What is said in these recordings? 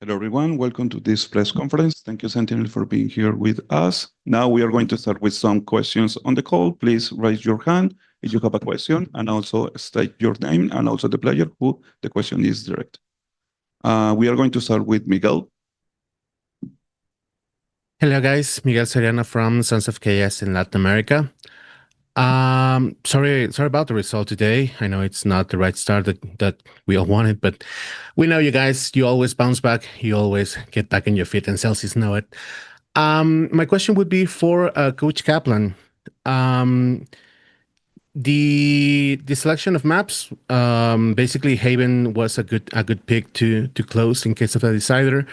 Hello, everyone. Welcome to this press conference. Thank you, Sentinel, for being here with us. Now we are going to start with some questions on the call. Please raise your hand if you have a question, and also state your name and also the player who the question is direct. We are going to start with Miguel. Hello, guys. Miguel Soriano from Sons of Chaos in Latin America. Sorry about the result today. I know it's not the right start that we all wanted, but we know you guys. You always bounce back. You always get back on your feet, and Celsius know it. My question would be for Coach Kaplan. The selection of maps. Basically, Haven was a good pick to close in case of a decider,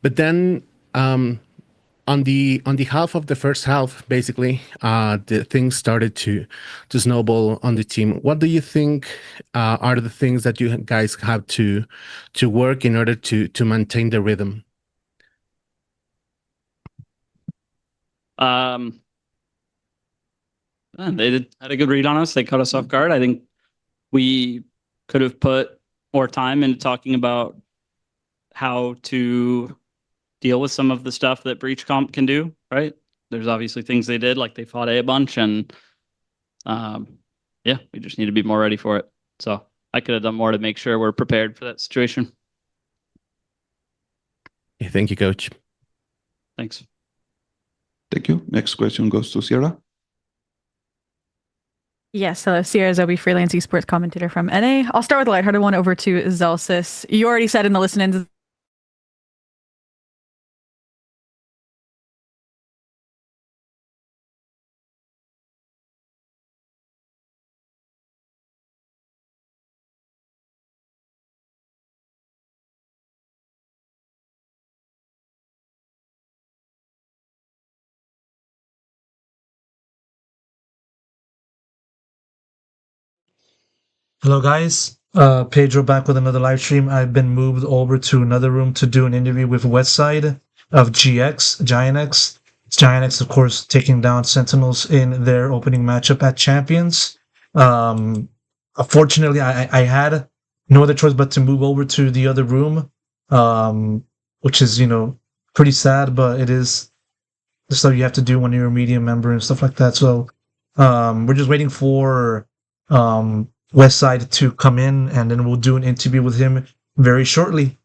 but then on the half of the first half, basically, the things started to snowball on the team. What do you think are the things that you guys have to work in order to maintain the rhythm? They had a good read on us. They caught us off guard. I think we could have put more time into talking about how to deal with some of the stuff that Breach Comp can do, right? There's obviously things they did, like they fought A bunch, and yeah, we just need to be more ready for it. So I could have done more to make sure we're prepared for that situation. Thank you, Coach. Thanks. Thank you. Next question goes to Sierra. Yes, hello, Sierra Zobi, freelance esports commentator from NA. I'll start with a lighthearted one over to Zelsis. You already said in the listen-ins Hello guys, Pedro back with another live stream. I've been moved over to another room to do an interview with Westside of GIANTX. GIANTX, of course, taking down Sentinels in their opening matchup at Champions. Unfortunately, I had no other choice but to move over to the other room, which is, pretty sad, but it is the stuff you have to do when you're a media member and stuff like that. So we're just waiting for Westside to come in, and then we'll do an interview with him very shortly.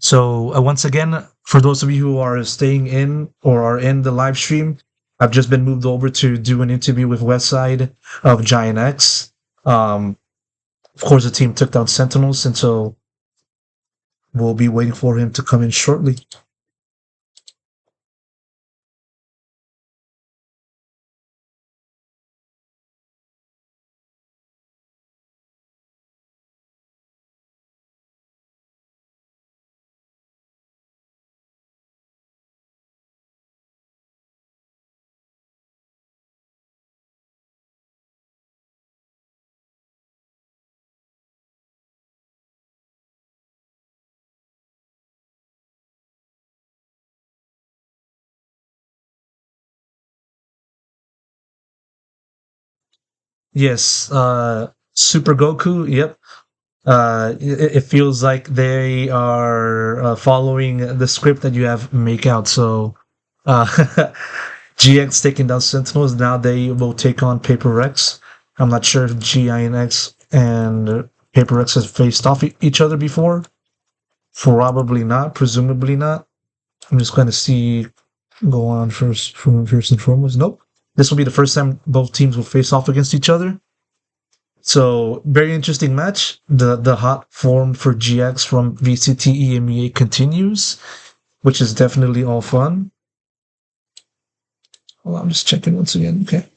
So once again, for those of you who are staying in or are in the live stream, I've just been moved over to do an interview with Westside of GIANTX. Of course, the team took down Sentinels, and so we'll be waiting for him to come in shortly. Yes, Super Goku, yep. It feels like they are following the script that you have make out. So, GX taking down Sentinels. Now they will take on Paper Rex. I'm not sure if GINX and Paper Rex has faced off each other before. Probably not. Presumably not. I'm just going to see. Go on first and foremost. Nope. This will be the first time both teams will face off against each other. So, very interesting match. The hot form for GX from VCT EMEA continues, which is definitely all fun. Well, I'm just checking once again. Okay.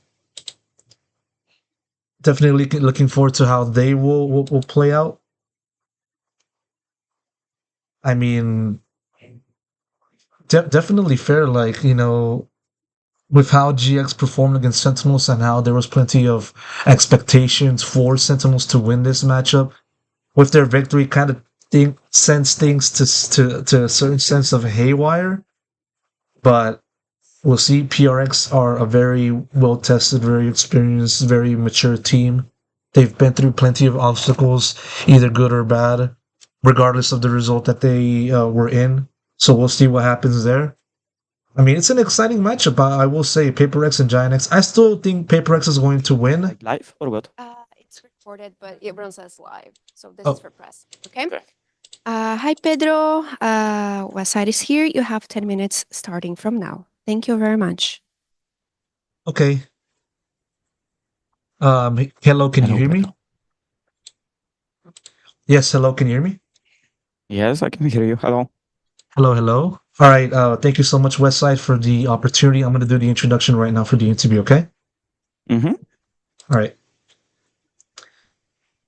Definitely looking forward to how they will play out. I mean, definitely fair, like, with how GX performed against Sentinels and how there was plenty of expectations for Sentinels to win this matchup. With their victory, kind of sends things to a certain sense of haywire. But we'll see. PRX are a very well-tested, very experienced, very mature team. They've been through plenty of obstacles, either good or bad. regardless of the result that they were in. So we'll see what happens there. I mean, it's an exciting matchup. I will say PaperX and GIANTX. I still think PaperX is going to win. Like live or what? It's recorded, but it runs as live. So this Oh. is for press. Okay. Okay. Hi, Pedro. Westside is here. You have 10 minutes starting from now. Thank you very much. Okay. Hello, can you hear me? Pedro. Yes, hello, can you hear me? Yes, I can hear you. Hello. Hello, hello. All right. Thank you so much, Westside, for the opportunity. I'm going to do the introduction right now for the interview. Okay. Mm-hmm. All right.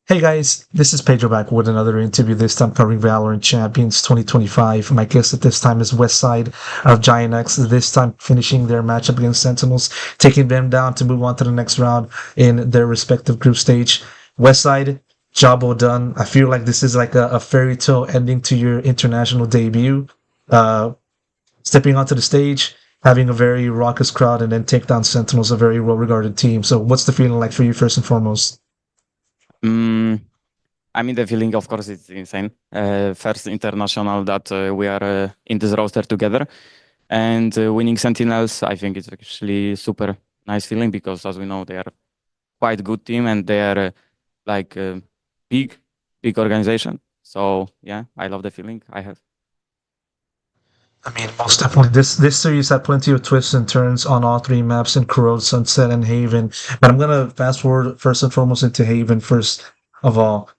Hey guys, this is Pedro back with another interview, this time covering VALORANT Champions 2025. My guest at this time is Westside of GIANTX, this time finishing their matchup against Sentinels, taking them down to move on to the next round in their respective group stage. Westside, job well done. I feel like this is like a fairy tale ending to your international debut. Stepping onto the stage, having a very raucous crowd, and then take down Sentinels, a very well-regarded team. So what's the feeling like for you first and foremost? I mean, the feeling, of course, it's insane. First international that we are in this roster together, and winning Sentinels, I think it's actually super nice feeling because, as we know, they are quite good team and they are like big organization. So yeah, I love the feeling I have. I mean, most definitely. This series had plenty of twists and turns on all three maps in Corrode, Sunset, and Haven. But I'm gonna fast forward first and foremost into Haven first of all.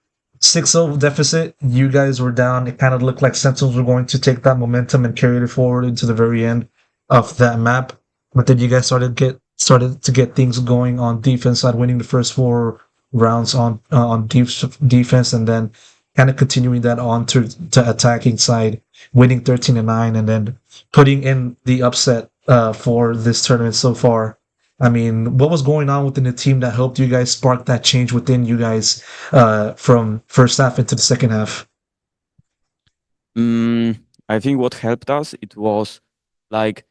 6-0 deficit. You guys were down. It kind of looked like Sentinels were going to take that momentum and carry it forward into the very end of that map. But then you guys started to get things going on defense side, winning the first 4 rounds on defense, and then kind of continuing that on to attacking side, winning 13-9, and then putting in the upset for this tournament so far. I mean, what was going on within the team that helped you guys spark that change within you guys from first half into the second half? I think what helped us, it was like,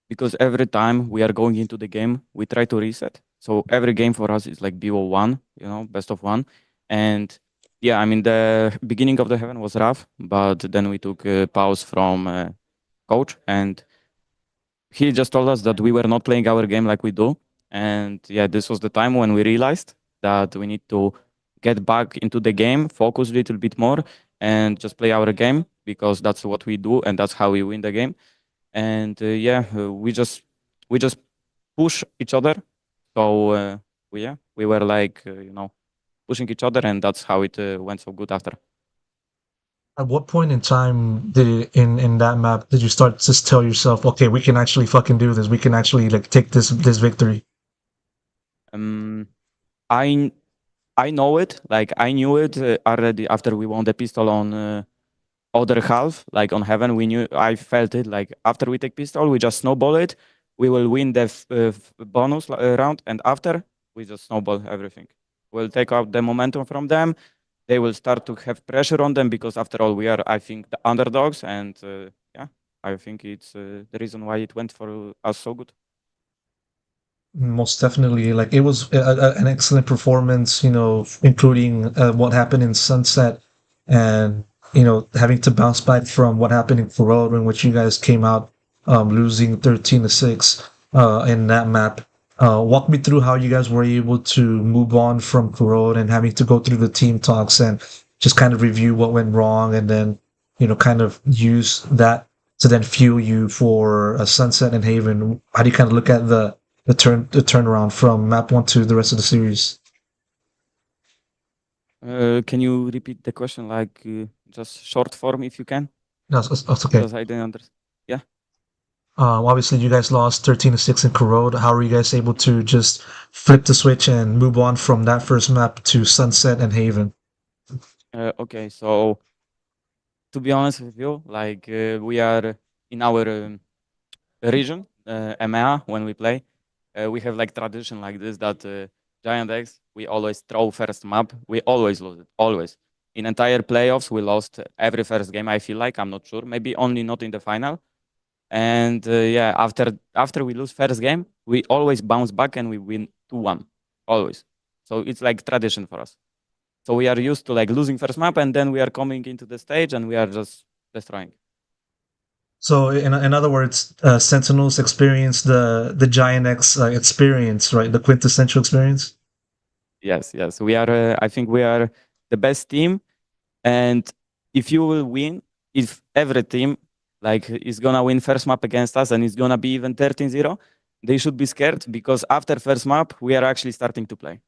because every time we are going into the game, we try to reset. So every game for us is like BO1, best of 1. And yeah, I mean, the beginning of the Heaven was rough, but then we took a pause from coach, and he just told us that we were not playing our game like we do. And yeah, this was the time when we realized that we need to get back into the game, focus a little bit more, and just play our game, because that's what we do and that's how we win the game. And we just push each other. So we were like pushing each other, and that's how it went so good after. At what point in time in that map did you start to tell yourself, okay, we can actually fucking do this, we can actually like take this victory? I know it, like I knew it already after we won the pistol on other half, like on Heaven. I felt it, like after we take pistol, we just snowball it, we will win the bonus round, and after we just snowball everything. We'll take out the momentum from them. They will start to have pressure on them, because after all, we are, I think, the underdogs, and I think it's the reason why it went for us so good. Most definitely, like it was an excellent performance, including what happened in Sunset, and having to bounce back from what happened in Corrode, in which you guys came out losing 13-6 in that map. Walk me through how you guys were able to move on from Corrode and having to go through the team talks and just kind of review what went wrong, and then kind of use that to then fuel you for Sunset and Haven. How do you kind of look at the turnaround from map 1 to the rest of the series? Can you repeat the question, like just short form if you can? No, it's okay. Because I didn't understand. Yeah. Obviously, you guys lost 13-6 in Corrode. How are you guys able to just flip the switch and move on from that first map to Sunset and Haven? Okay, so to be honest with you, like we are in our region, EMEA, when we play, we have like tradition like this, that GIANTX, we always throw first map. We always lose it, always. In entire playoffs, we lost every first game, I feel like. I'm not sure. Maybe only not in the final. And after we lose first game, we always bounce back and we win 2-1, always. So it's like tradition for us. So we are used to like losing first map, and then we are coming into the stage and we are just destroying. So in other words, Sentinels experience the GIANTX experience, right? The quintessential experience. Yes, yes. We are. I think we are the best team, and if you will win, if every team like is gonna win first map against us and it's gonna be even 13-0, they should be scared because after first map we are actually starting to play.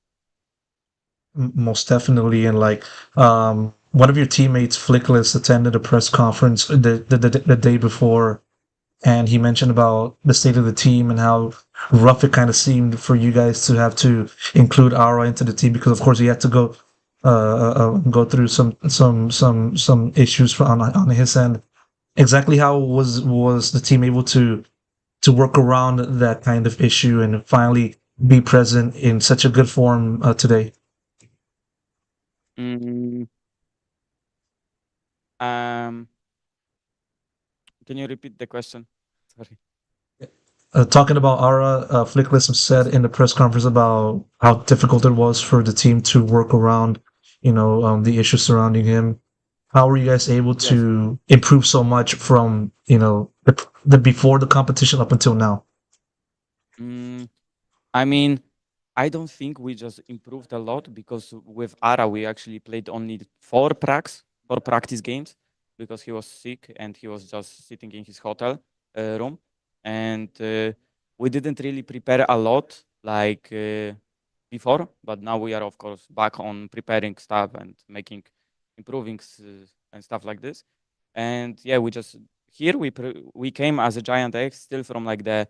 Most definitely, and like one of your teammates, Flickless, attended a press conference the day before, and he mentioned about the state of the team and how rough it kind of seemed for you guys to have to include Aura into the team because, of course, he had to go through some issues on his end. Exactly how was the team able to work around that kind of issue and finally be present in such a good form today? Mm, can you repeat the question? Sorry. Talking about Aura, Flickless said in the press conference about how difficult it was for the team to work around, the issues surrounding him. How were you guys able to improve so much from, the before the competition up until now? I mean, I don't think we just improved a lot because with Ara we actually played only four practice games because he was sick and he was just sitting in his hotel room, and we didn't really prepare a lot like before. But now we are of course back on preparing stuff and making improving and stuff like this. And yeah, we just here we came as a GIANTX still from like the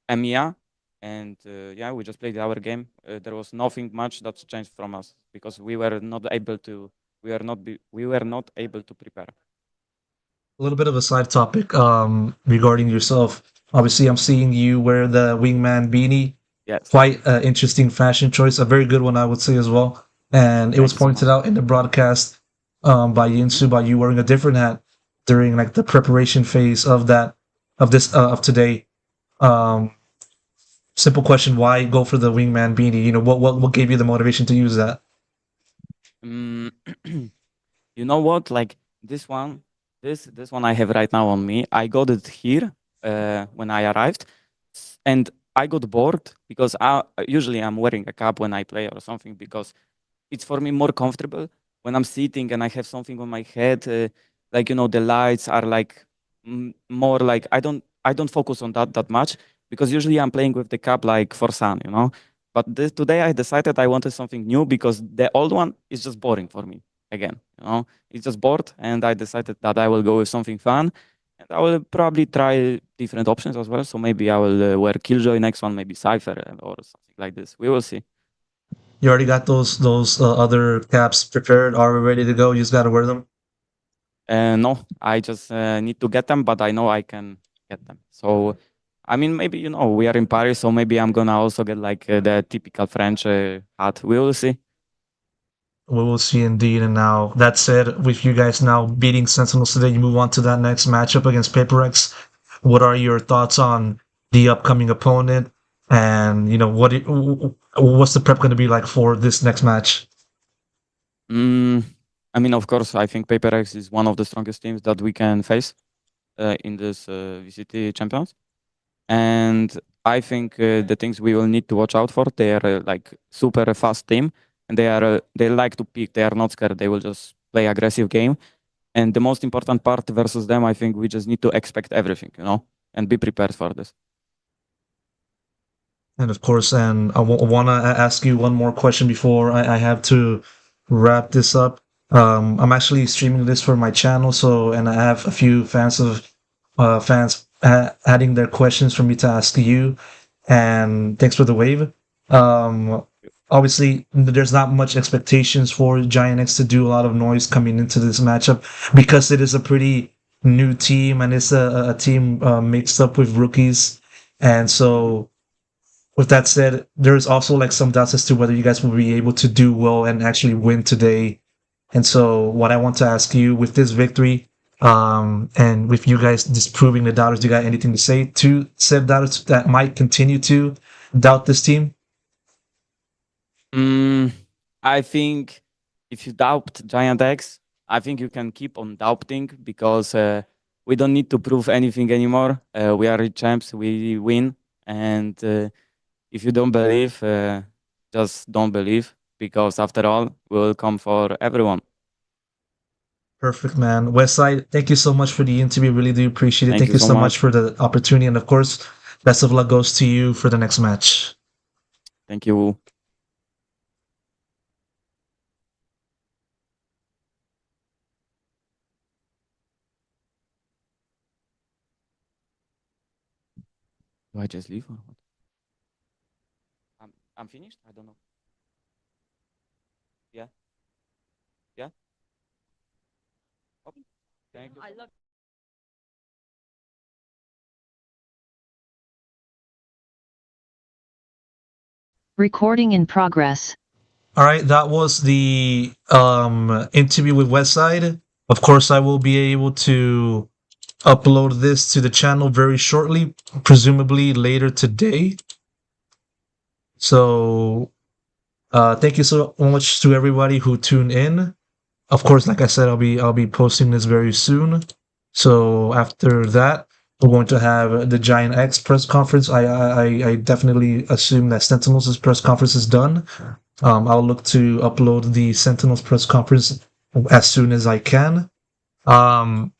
EMEA, and yeah, we just played our game. There was nothing much that's changed from us because we were not able to prepare. A little bit of a side topic regarding yourself. Obviously, I'm seeing you wear the wingman beanie. Yes. Quite an interesting fashion choice, a very good one, I would say as well. And it was Thank you so pointed much. out in the broadcast by Yinsu by you wearing a different hat during like the preparation phase of today. Um, Simple question: why go for the wingman beanie? What gave you the motivation to use that? Mm, you know what? Like this one, this one I have right now on me. I got it here when I arrived, and I got bored because usually I'm wearing a cap when I play or something because it's for me more comfortable when I'm sitting and I have something on my head. Like the lights are like more like I don't focus on that much because usually I'm playing with the cap like for sun. But today I decided I wanted something new because the old one is just boring for me again. It's just bored, and I decided that I will go with something fun, and I will probably try different options as well. So maybe I will wear Killjoy next one, maybe Cypher or something like this. We will see. You already got those other caps prepared, are ready to go. You just got to wear them. No, I just need to get them, but I know I can get them. So, I mean, maybe we are in Paris, so maybe I'm gonna also get like the typical French hat. We will see. We will see indeed. And now that said, with you guys now beating Sentinels today, you move on to that next matchup against PaperX. What are your thoughts on the upcoming opponent? And what's the prep going to be like for this next match? I mean, of course, I think PaperX is one of the strongest teams that we can face in this VCT Champions, and I think the things we will need to watch out for, they are like super fast team, and they like to pick. They are not scared. They will just play aggressive game. And the most important part versus them, I think we just need to expect everything, and be prepared for this. And of course, and I want to ask you one more question before I have to wrap this up. I'm actually streaming this for my channel, and I have a few fans adding their questions for me to ask you. And thanks for the wave. Obviously, there's not much expectations for GIANTX to do a lot of noise coming into this matchup because it is a pretty new team and it's a team mixed up with rookies. And so, with that said, there's also like some doubts as to whether you guys will be able to do well and actually win today. And so, what I want to ask you with this victory, and with you guys disproving the doubters, do you got anything to say to said doubters that might continue to doubt this team? I think if you doubt GIANTX, I think you can keep on doubting because we don't need to prove anything anymore. We are champs, we win. And if you don't believe, just don't believe because after all, we will come for everyone. Perfect, man. Westside, thank you so much for the interview. Really do appreciate it. Thank Thank you you so so much much. for the opportunity. And of course, best of luck goes to you for the next match. Thank you. Do I just leave or what? I'm finished? I don't know. Yeah. Yeah. Okay. Thank you. Recording in progress. All right, that was the interview with Westside. Of course, I will be able to upload this to the channel very shortly, presumably later today. So, thank you so much to everybody who tuned in. Of course, like I said, I'll be posting this very soon. So after that, we're going to have the GIANTX press conference. I definitely assume that Sentinels' press conference is done. I'll look to upload the Sentinels press conference as soon as I can. To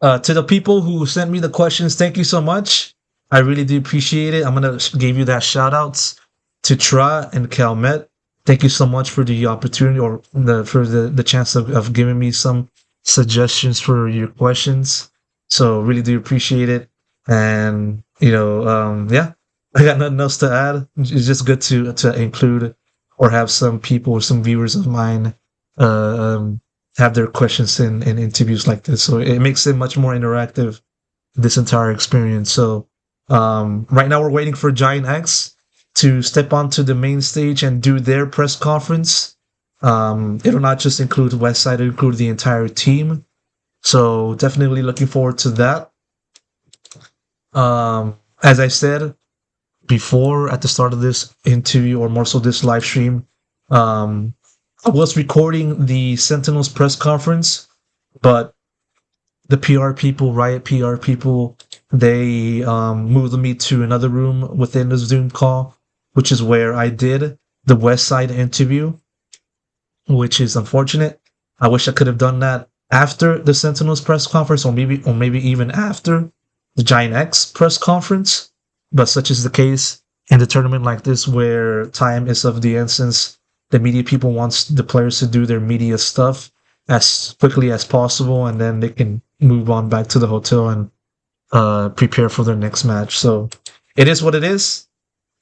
the people who sent me the questions, thank you so much. I really do appreciate it. I'm gonna give you that shout outs to Tra and Calmet. Thank you so much for the opportunity or for the chance of giving me some suggestions for your questions. So really do appreciate it. And yeah, I got nothing else to add. It's just good to include or have some people or some viewers of mine uh, um, have their questions in interviews like this. So it makes it much more interactive, this entire experience. So right now we're waiting for GIANTX to step onto the main stage and do their press conference. It'll not just include Westside, it'll include the entire team. So definitely looking forward to that. As I said before at the start of this interview, or more so this live stream, I was recording the Sentinels press conference, but the PR people, Riot PR people, they moved me to another room within the Zoom call, which is where I did the Westside interview, which is unfortunate. I wish I could have done that after the Sentinels press conference, or maybe even after the GIANTX press conference. But such is the case in the tournament like this, where time is of the essence. The media people wants the players to do their media stuff as quickly as possible, and then they can move on back to the hotel and prepare for their next match. So it is what it is.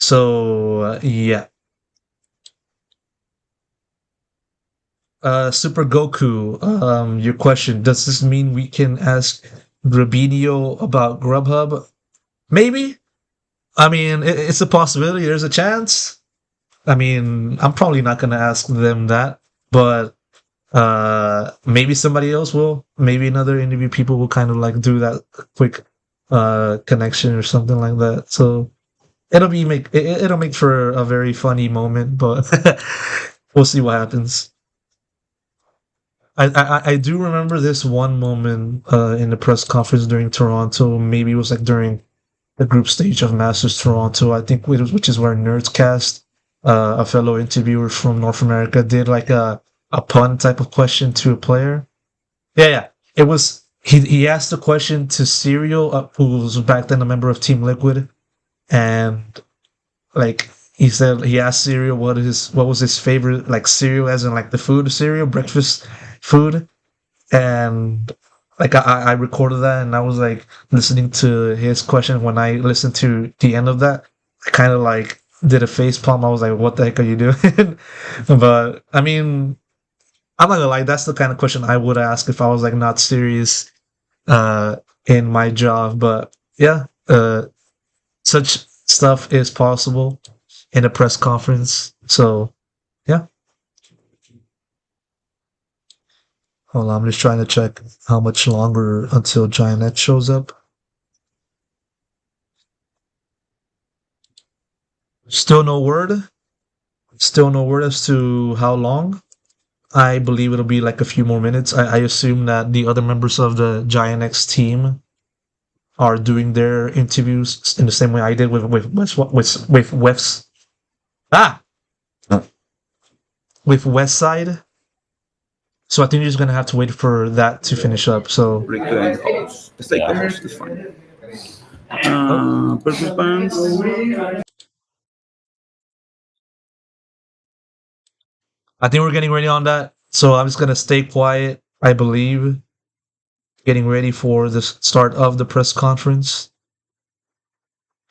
So yeah. Super Goku, your question, does this mean we can ask Grabinio about Grubhub? Maybe. I mean, it's a possibility. There's a chance. I mean, I'm probably not going to ask them that, but maybe somebody else will. Maybe another interview people will kind of like do that quick connection or something like that. So it'll make for a very funny moment, but we'll see what happens. I do remember this one moment in the press conference during Toronto. Maybe it was like during the group stage of Masters Toronto. I think which is where Nerdscast, a fellow interviewer from North America, did like a pun type of question to a player. Yeah. It was he asked a question to Serial, who was back then a member of Team Liquid, and like he said he asked Serial what was his favorite like cereal, as in like the food cereal, breakfast food, and like I recorded that, and I was like listening to his question. When I listened to the end of that, I kind of like did a face palm. I was like, what the heck are you doing? But I mean, I'm not gonna lie, that's the kind of question I would ask if I was like not serious in my job. But yeah, such stuff is possible in a press conference. So yeah. Hold on, I'm just trying to check how much longer until GIANTX shows up. Still no word. Still no word as to how long. I believe it'll be like a few more minutes. I assume that the other members of the GIANTX team are doing their interviews in the same way I did with West with Westside. So I think you're just gonna have to wait for that to finish up. So Stay co-host is fine. Participants. I think we're getting ready on that. So I'm just gonna stay quiet. I believe getting ready for the start of the press conference.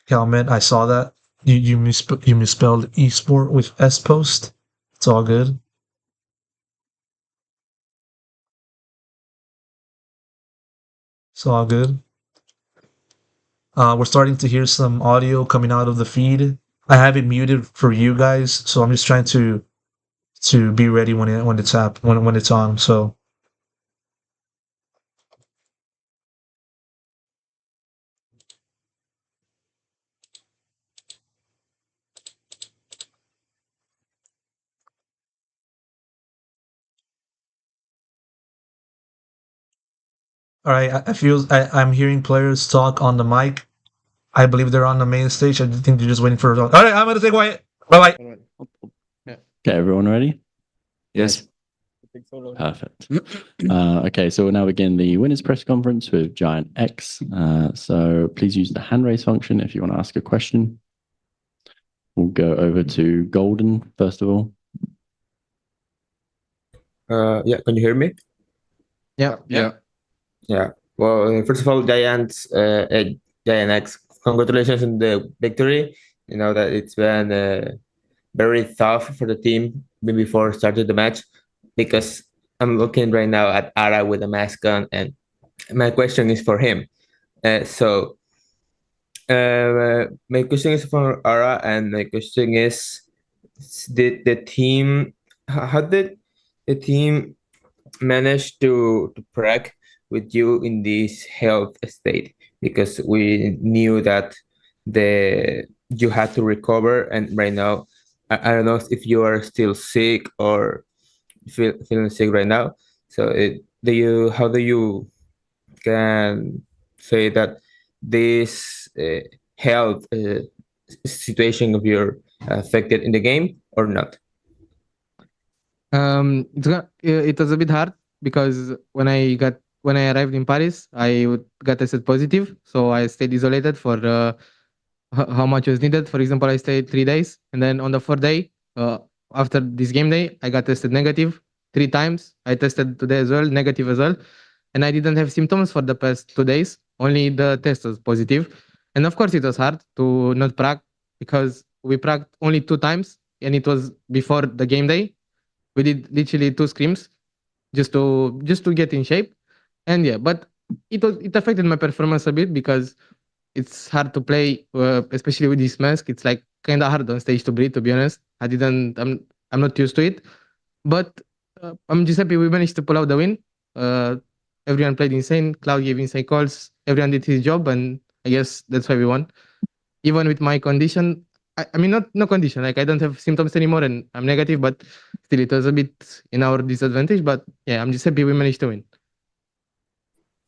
Calmet, I saw that you misspelled esport with S post. It's all good. It's all good. We're starting to hear some audio coming out of the feed. I have it muted for you guys, so I'm just trying to be ready when it's when it's on. So all right, I'm hearing players talk on the mic. I believe they're on the main stage. I think they're just waiting for. All right, I'm gonna stay quiet. Bye bye. Okay, everyone ready? Yes. Perfect. Okay, so we'll now begin the winners press conference with GIANTX. So please use the hand raise function if you want to ask a question. We'll go over to Golden first of all. Yeah, can you hear me? Yeah. Yeah. Well, first of all, GIANTX, congratulations on the victory. You know that it's been very tough for the team before starting the match, because I'm looking right now at Ara with a mask on, and my question is for him. My question is for Ara, and my question is, did the team, how did the team manage to preg with you in this health state? Because we knew that you had to recover, and right now I don't know if you are still sick or feeling sick right now. So how do you can say that this health situation of your affected in the game or not? It was a bit hard because when I arrived in Paris, got tested positive, so I stayed isolated for how much was needed. For example, I stayed 3 days, and then on the fourth day, after this game day, I got tested negative 3 times. I tested today as well, negative as well, and I didn't have symptoms for the past 2 days. Only the test was positive, and of course, it was hard to not practice because we practiced only 2 times, and it was before the game day. We did literally 2 scrims just to get in shape, and yeah, but it affected my performance a bit because it's hard to play, especially with this mask. It's like kind of hard on stage to breathe. To be honest, I'm not used to it, but I'm just happy we managed to pull out the win. Everyone played insane. Cloud gave insane calls. Everyone did his job, and I guess that's why we won. Even with my condition, I mean, not no condition. Like I don't have symptoms anymore, and I'm negative, but still, it was a bit in our disadvantage. But yeah, I'm just happy we managed to win.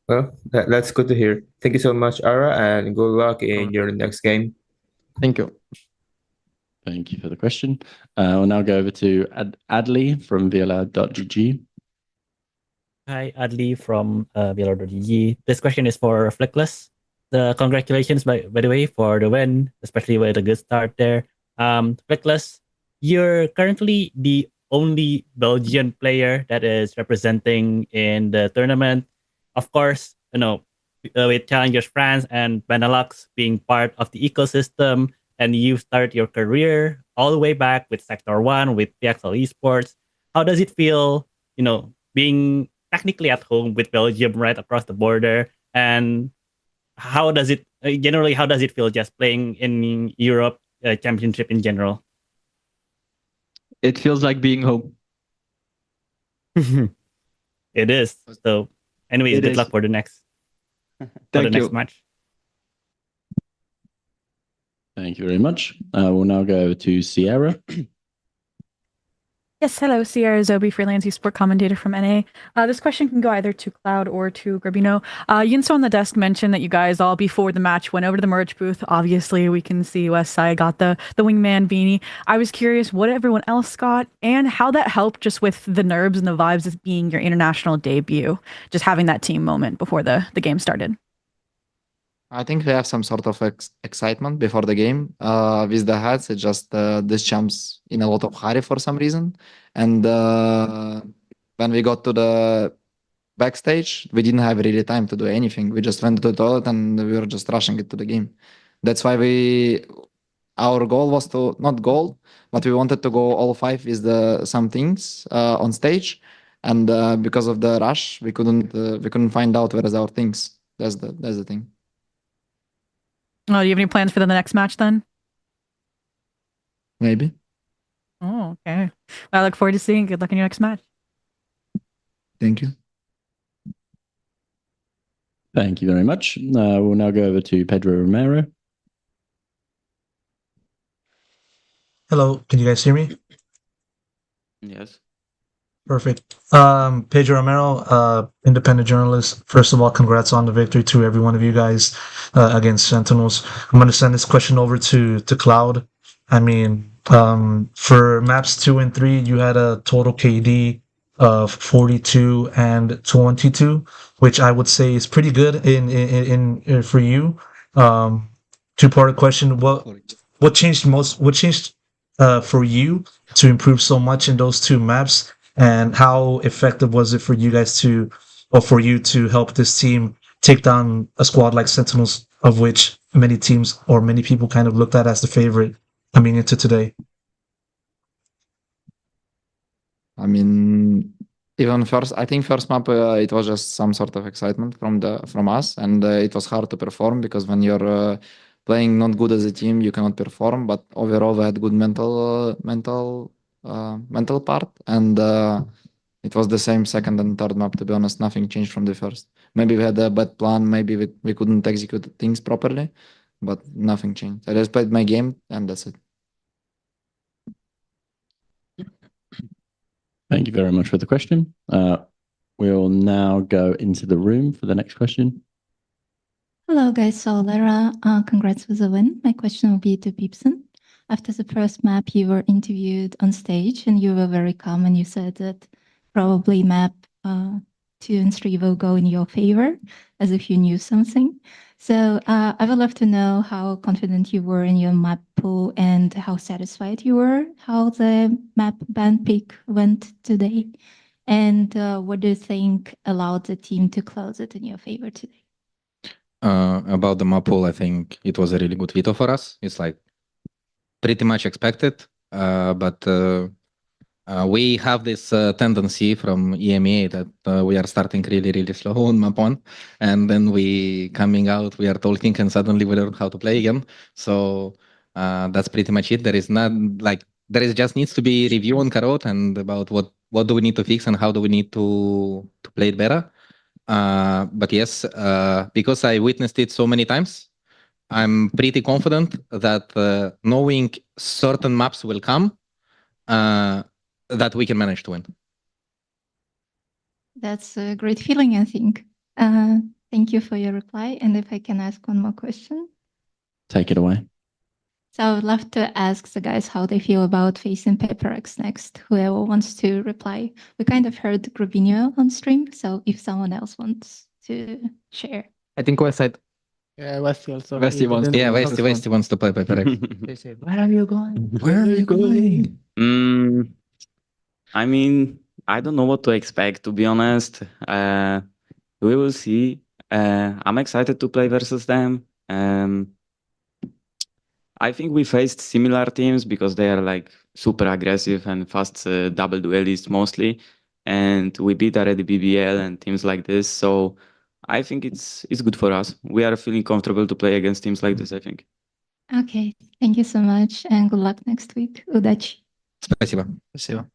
Well, that's good to hear. Thank you so much, Ara, and good luck in your next game. Thank you. Thank you for the question. We'll now go over to Adley from VLR.gg. Hi, Adley from VLR.gg. This question is for Flickless. Congratulations, by the way, for the win, especially with a good start there. Flickless, you're currently the only Belgian player that is representing in the tournament. Of course, with Challengers France and Benelux being part of the ecosystem, and you start your career all the way back with Sector 1, with PXL Esports. How does it feel, being technically at home with Belgium right across the border? And how does it feel just playing in Europe Championship in general? It feels like being home. It is. So anyways, good luck for the next next match. Thank you very much. We'll now go over to Sierra. Yes, hello, Sierra Zobi, freelance esport commentator from NA. This question can go either to Cloud or to Garbino. Yinso on the desk mentioned that you guys all before the match went over to the merch booth. Obviously, we can see Westside got the wingman beanie. I was curious what everyone else got and how that helped just with the nerves and the vibes of being your international debut, just having that team moment before the game started. I think we have some sort of excitement before the game. With the hats, it's just this champs in a lot of hurry for some reason. And when we got to the backstage, we didn't have really time to do anything. We just went to the toilet and we were just rushing it to the game. That's why our goal was to, not goal, but we wanted to go all 5 with some things on stage. And because of the rush, we couldn't find out where is our things. That's the thing. Oh, do you have any plans for the next match then? Maybe. Oh, okay. Well, I look forward to seeing. Good luck in your next match. Thank you. Thank you very much. We'll now go over to Pedro Romero. Hello, can you guys hear me? Yes. Perfect. Pedro Romero, independent journalist. First of all, congrats on the victory to every one of you guys against Sentinels. I'm going to send this question over to Cloud. I mean, for maps 2 and 3, you had a total KD of 42 and 22, which I would say is pretty good in for you. Two-part question: what changed most? What changed for you to improve so much in those 2 maps? And how effective was it for you guys for you to help this team take down a squad like Sentinels, of which many teams or many people kind of looked at as the favorite coming into today? I mean, I think first map, it was just some sort of excitement from us, and it was hard to perform because when you're playing not good as a team, you cannot perform. But overall, we had good mental part, and it was the same second and third map. To be honest, nothing changed from the first. Maybe we had a bad plan, maybe we couldn't execute things properly, but nothing changed. I just played my game, and that's it. Thank you very much for the question. We'll now go into the room for the next question. Hello, guys. So, Lara, congrats with the win. My question will be to Peepson. After the first map, you were interviewed on stage and you were very calm and you said that probably map 2 and 3 will go in your favor, as if you knew something. So I would love to know how confident you were in your map pool and how satisfied you were, how the map ban pick went today. And what do you think allowed the team to close it in your favor today? About the map pool, I think it was a really good veto for us. It's like pretty much expected, but we have this tendency from EMEA that we are starting really slow on map 1, and then we coming out, we are talking, and suddenly we learn how to play again. So that's pretty much it. There is not like there just needs to be review on Carrot and about what do we need to fix and how do we need to play it better. But yes, because I witnessed it so many times, I'm pretty confident that knowing certain maps will come, that we can manage to win. That's a great feeling, I think. Thank you for your reply. And if I can ask one more question. Take it away. So I would love to ask the guys how they feel about facing PaperX next. Whoever wants to reply. We kind of heard Grubinho on stream, so if someone else wants to share. I think Westside. Yeah, Westy also. Westy wants to play PaperX. They say, where are you going? Where are you going? I mean, I don't know what to expect, to be honest. We will see. I'm excited to play versus them. I think we faced similar teams because they are like super aggressive and fast double duelists mostly. And we beat already BBL and teams like this. So I think it's good for us. We are feeling comfortable to play against teams like this, I think. Okay, thank you so much and good luck next week. Удачи. Спасибо. Спасибо.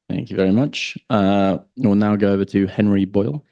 Thank you very much. We'll now go over to Henry Boyle.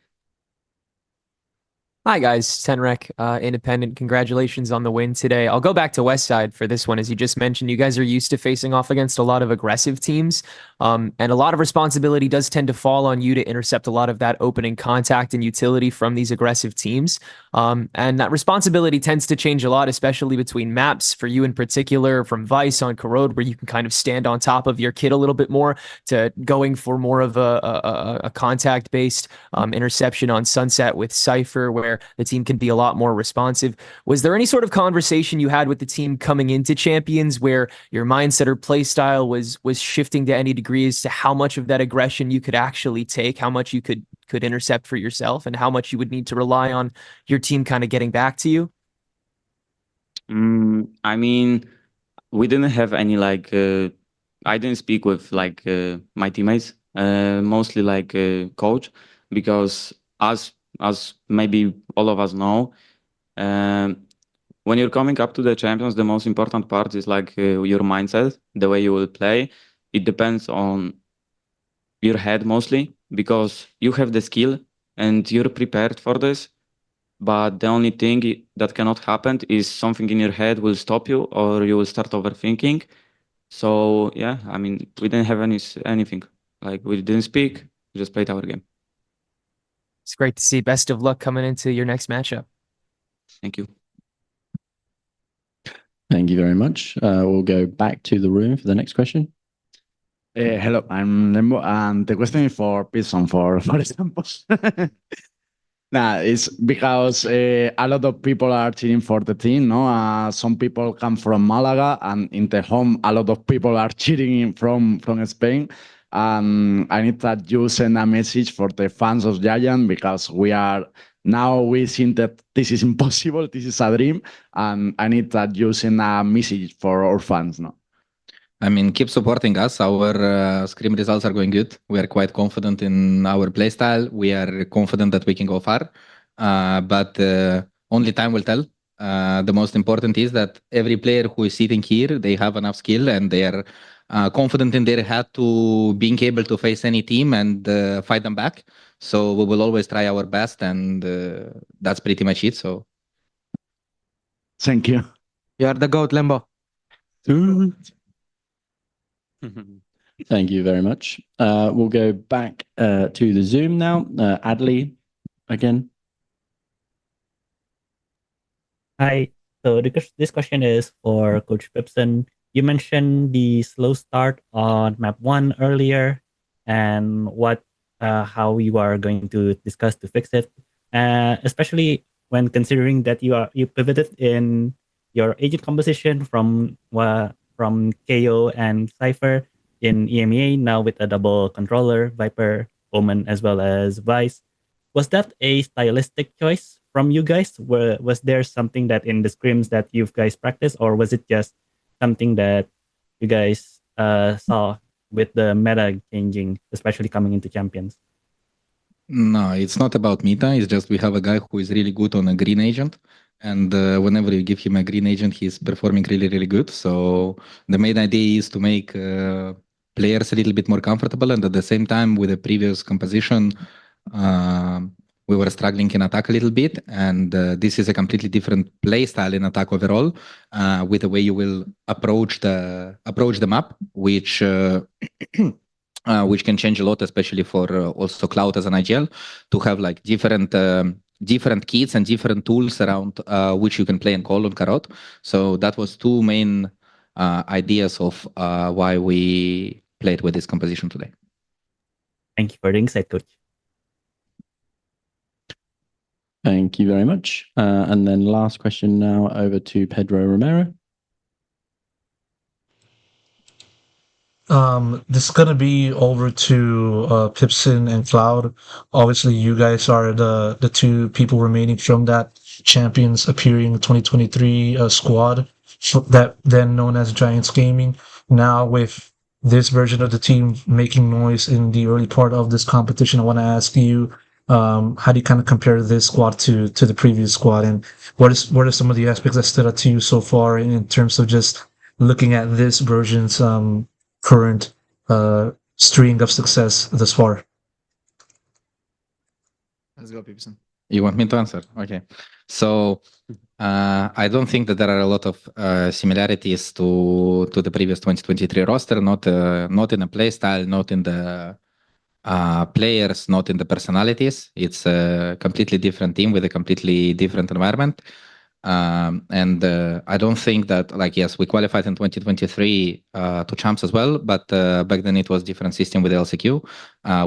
Hi guys, Tenrek, Independent. Congratulations on the win today. I'll go back to Westside for this one. As you just mentioned, you guys are used to facing off against a lot of aggressive teams, and a lot of responsibility does tend to fall on you to intercept a lot of that opening contact and utility from these aggressive teams. And that responsibility tends to change a lot, especially between maps. For you in particular, from Vice on Corrode, where you can kind of stand on top of your kid a little bit more, to going for more of a contact-based interception on Sunset with Cypher, where the team can be a lot more responsive. Was there any sort of conversation you had with the team coming into Champions where your mindset or play style was shifting to any degree as to how much of that aggression you could actually take, how much you could intercept for yourself, and how much you would need to rely on your team kind of getting back to you? I mean, we didn't have any like I didn't speak with like my teammates, mostly like coach, because as maybe all of us know, when you're coming up to the champions, the most important part is like your mindset, the way you will play. It depends on your head mostly, because you have the skill and you're prepared for this. But the only thing that cannot happen is something in your head will stop you, or you will start overthinking. So yeah, I mean, we didn't have anything. Like, we didn't speak, we just played our game. It's great to see. Best of luck coming into your next matchup. Thank you. Thank you very much. We'll go back to the room for the next question. Hello, I'm Lembo, and the question is for Pearson, for example. Nah, it's because a lot of people are cheering for the team, no? Some people come from Malaga, and in the home, a lot of people are cheering from Spain. I need that you send a message for the fans of Giant, because we think that this is impossible, this is a dream, and I need that you send a message for our fans, no? I mean, keep supporting us. Our scrim results are going good. We are quite confident in our playstyle. We are confident that we can go far, but only time will tell. The most important is that every player who is sitting here, they have enough skill, and they are confident in their head to being able to face any team and fight them back. So we will always try our best, and that's pretty much it. So thank you. You are the GOAT, Lembo. Thank you very much. We'll go back to the Zoom now. Adley, again. Hi. So this question is for Coach Pipson. You mentioned the slow start on map 1 earlier, and how you are going to discuss to fix it, especially when considering that you pivoted in your agent composition from KO and Cypher in EMEA, now with a double controller, Viper, Omen, as well as Vice. Was that a stylistic choice from you guys? Was there something that in the scrims that you guys practiced, or was it just something that you guys saw with the meta changing, especially coming into Champions? no, it's not about meta. It's just we have a guy who is really good on a green agent. And whenever you give him a green agent, he's performing really, really good. So the main idea is to make players a little bit more comfortable. And at the same time, with the previous composition, we were struggling in attack a little bit. And this is a completely different play style in attack overall, with the way you will approach the map, which can change a lot, especially for also Cloud as an IGL, to have like different kits and different tools around which you can play and call on Carrot. So that was two main ideas of why we played with this composition today. Thank you for the insight, Coach. Thank you very much. And then last question now over to Pedro Romero. This is gonna be over to Pipson and Cloud. Obviously, you guys are the two people remaining from that Champions appearing 2023 squad, that then known as Giants Gaming. Now, with this version of the team making noise in the early part of this competition, I want to ask you, how do you kind of compare this squad to the previous squad, and what are some of the aspects that stood out to you so far in terms of just looking at this version's current string of success thus far? Let's go, Pipson. You want me to answer? Okay. So I don't think that there are a lot of similarities to the previous 2023 roster. Not in the play style, not in the players, not in the personalities. It's a completely different team with a completely different environment. And I don't think that, like, yes, we qualified in 2023 to champs as well, but back then it was different system with LCQ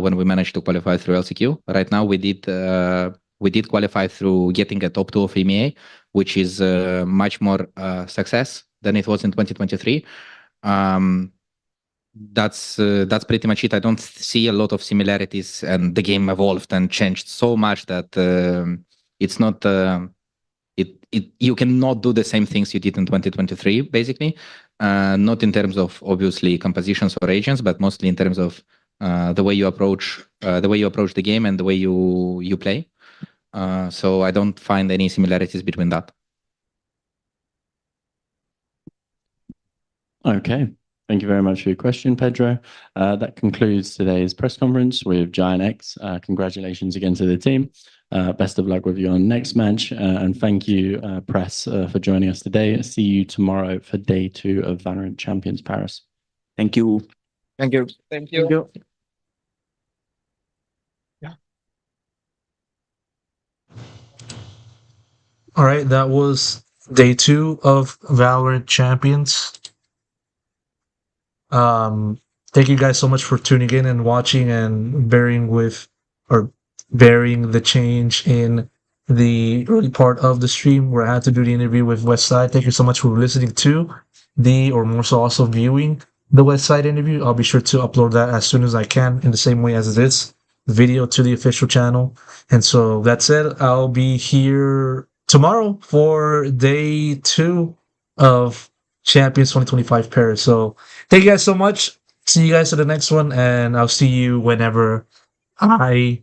when we managed to qualify through LCQ. Right now we did qualify through getting a top 2 of EMEA, which is much more success than it was in 2023. That's pretty much it. I don't see a lot of similarities, and the game evolved and changed so much that it's not you cannot do the same things you did in 2023, basically. Not in terms of obviously compositions or agents, but mostly in terms of the way you approach the game and the way you play. So I don't find any similarities between that. Okay. Thank you very much for your question, Pedro. That concludes today's press conference with GIANTX. Congratulations again to the team. Best of luck with your next match. And thank you, press, for joining us today. See you tomorrow for day 2 of VALORANT Champions Paris. Thank you. Thank you. Thank you. All right, that was day 2 of Valorant Champions. Thank you guys so much for tuning in and watching and bearing the change in the early part of the stream where I had to do the interview with Westside. Thank you so much for listening to or more so also viewing the Westside interview. I'll be sure to upload that as soon as I can in the same way as this video to the official channel. And so that's it. I'll be here tomorrow for day 2 of Champions 2025 Paris. So thank you guys so much. See you guys to the next one, and I'll see you whenever I